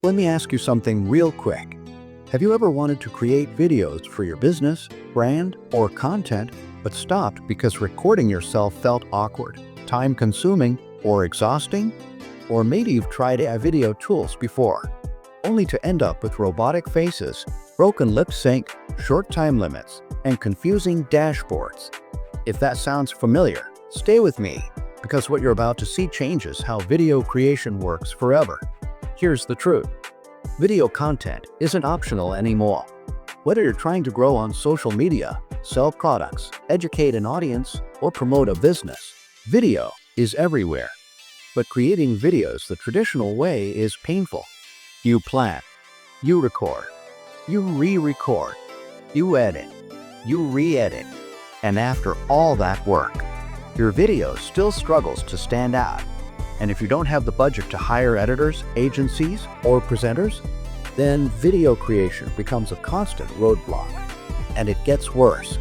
Let me ask you something real quick. Have you ever wanted to create videos for your business, brand, or content, but stopped because recording yourself felt awkward, time-consuming, or exhausting? Or maybe you've tried AI video tools before, only to end up with robotic faces, broken lip sync, short time limits, and confusing dashboards. If that sounds familiar, stay with me, because what you're about to see changes how video creation works forever. Here's the truth. Video content isn't optional anymore. Whether you're trying to grow on social media, sell products, educate an audience, or promote a business, video is everywhere. But creating videos the traditional way is painful. You plan, you record, you re-record, you edit, you re-edit, and after all that work, your video still struggles to stand out. And if you don't have the budget to hire editors, agencies, or presenters, then video creation becomes a constant roadblock. And it gets worse.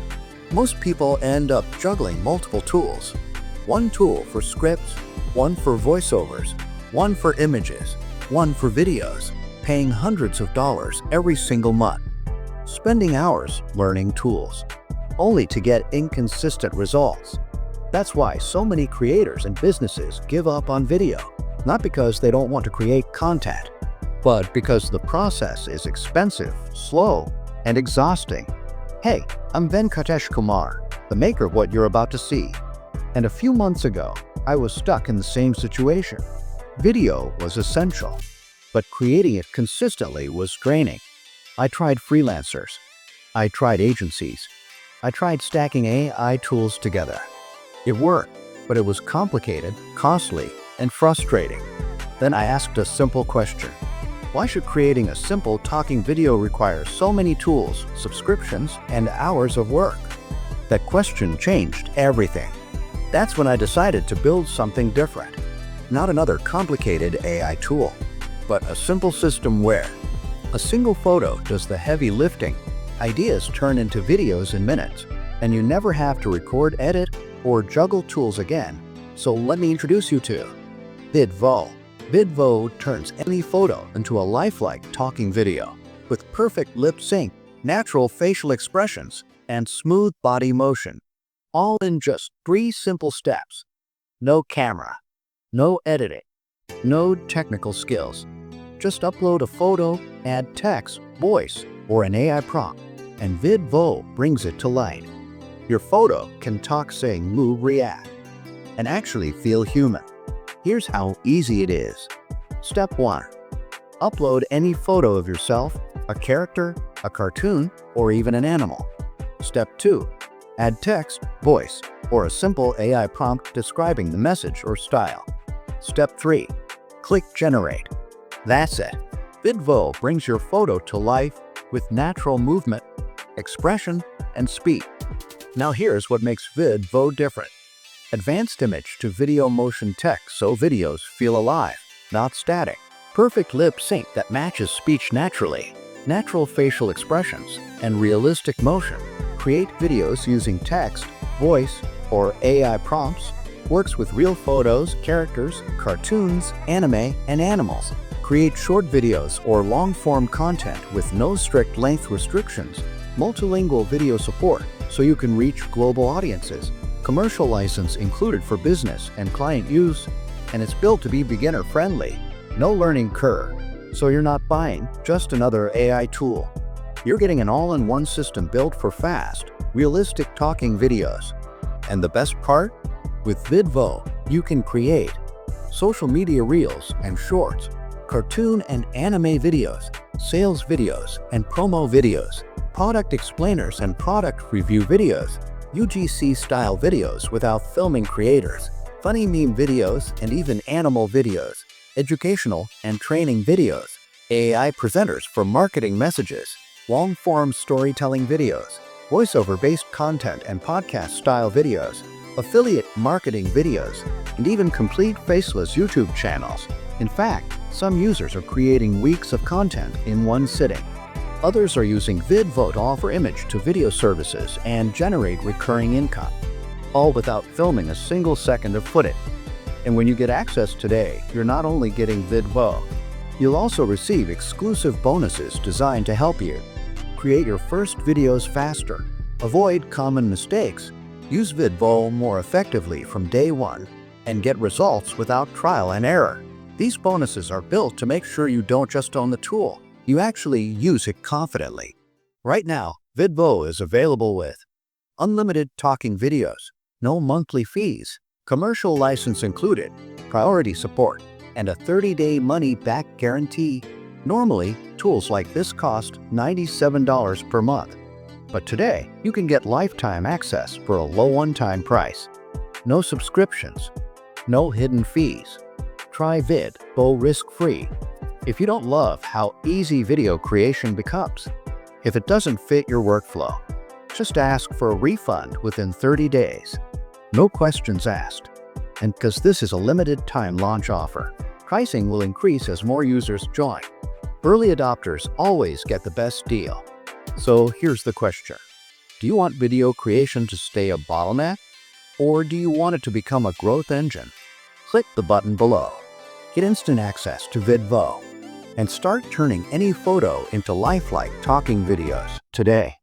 Most people end up juggling multiple tools. One tool for scripts, one for voiceovers, one for images, one for videos, paying hundreds of dollars every single month. Spending hours learning tools, only to get inconsistent results. That's why so many creators and businesses give up on video, not because they don't want to create content, but because the process is expensive, slow, and exhausting. Hey, I'm Venkatesh Kumar, the maker of what you're about to see. And a few months ago, I was stuck in the same situation. Video was essential, but creating it consistently was draining. I tried freelancers. I tried agencies. I tried stacking AI tools together. It worked, but it was complicated, costly, and frustrating. Then I asked a simple question. Why should creating a simple talking video require so many tools, subscriptions, and hours of work? That question changed everything. That's when I decided to build something different. Not another complicated AI tool, but a simple system where a single photo does the heavy lifting, ideas turn into videos in minutes, and you never have to record, edit, or juggle tools again. So let me introduce you to Vidvo. Vidvo turns any photo into a lifelike talking video with perfect lip sync, natural facial expressions, and smooth body motion, all in just 3 simple steps. No camera, no editing, no technical skills. Just upload a photo, add text, voice, or an AI prompt, and Vidvo brings it to life. Your photo can talk, sing, move, react, and actually feel human. Here's how easy it is. Step 1. Upload any photo of yourself, a character, a cartoon, or even an animal. Step 2. Add text, voice, or a simple AI prompt describing the message or style. Step 3. Click Generate. That's it. Vidvo brings your photo to life with natural movement, expression, and speed. Now here's what makes Vidvo different. Advanced image to video motion tech so videos feel alive, not static. Perfect lip sync that matches speech naturally. Natural facial expressions and realistic motion. Create videos using text, voice, or AI prompts. Works with real photos, characters, cartoons, anime, and animals. Create short videos or long-form content with no strict length restrictions. Multilingual video support so you can reach global audiences. Commercial license included for business and client use, and it's built to be beginner-friendly. No learning curve, so you're not buying just another AI tool. You're getting an all-in-one system built for fast, realistic talking videos. And the best part? With Vidvo, you can create social media reels and shorts, cartoon and anime videos, sales videos and promo videos, product explainers and product review videos, UGC-style videos without filming creators, funny meme videos and even animal videos, educational and training videos, AI presenters for marketing messages, long-form storytelling videos, voiceover-based content and podcast-style videos, affiliate marketing videos, and even complete faceless YouTube channels. In fact, some users are creating weeks of content in one sitting. Others are using Vidvo to offer image-to-video services and generate recurring income, all without filming a single second of footage. And when you get access today, you're not only getting Vidvo, You'll also receive exclusive bonuses designed to help you create your first videos faster, avoid common mistakes, use Vidvo more effectively from day one, and get results without trial and error. These bonuses are built to make sure you don't just own the tool, you actually use it confidently. Right now, Vidvo is available with unlimited talking videos, no monthly fees, commercial license included, priority support, and a 30-day money-back guarantee. Normally, tools like this cost $97 per month. But today, you can get lifetime access for a low one-time price. No subscriptions, no hidden fees. Try Vidvo risk-free. If you don't love how easy video creation becomes, if it doesn't fit your workflow, just ask for a refund within 30 days. No questions asked. And because this is a limited time launch offer, pricing will increase as more users join. Early adopters always get the best deal. So here's the question. Do you want video creation to stay a bottleneck? Or do you want it to become a growth engine? Click the button below. Get instant access to Vidvo and start turning any photo into lifelike talking videos today.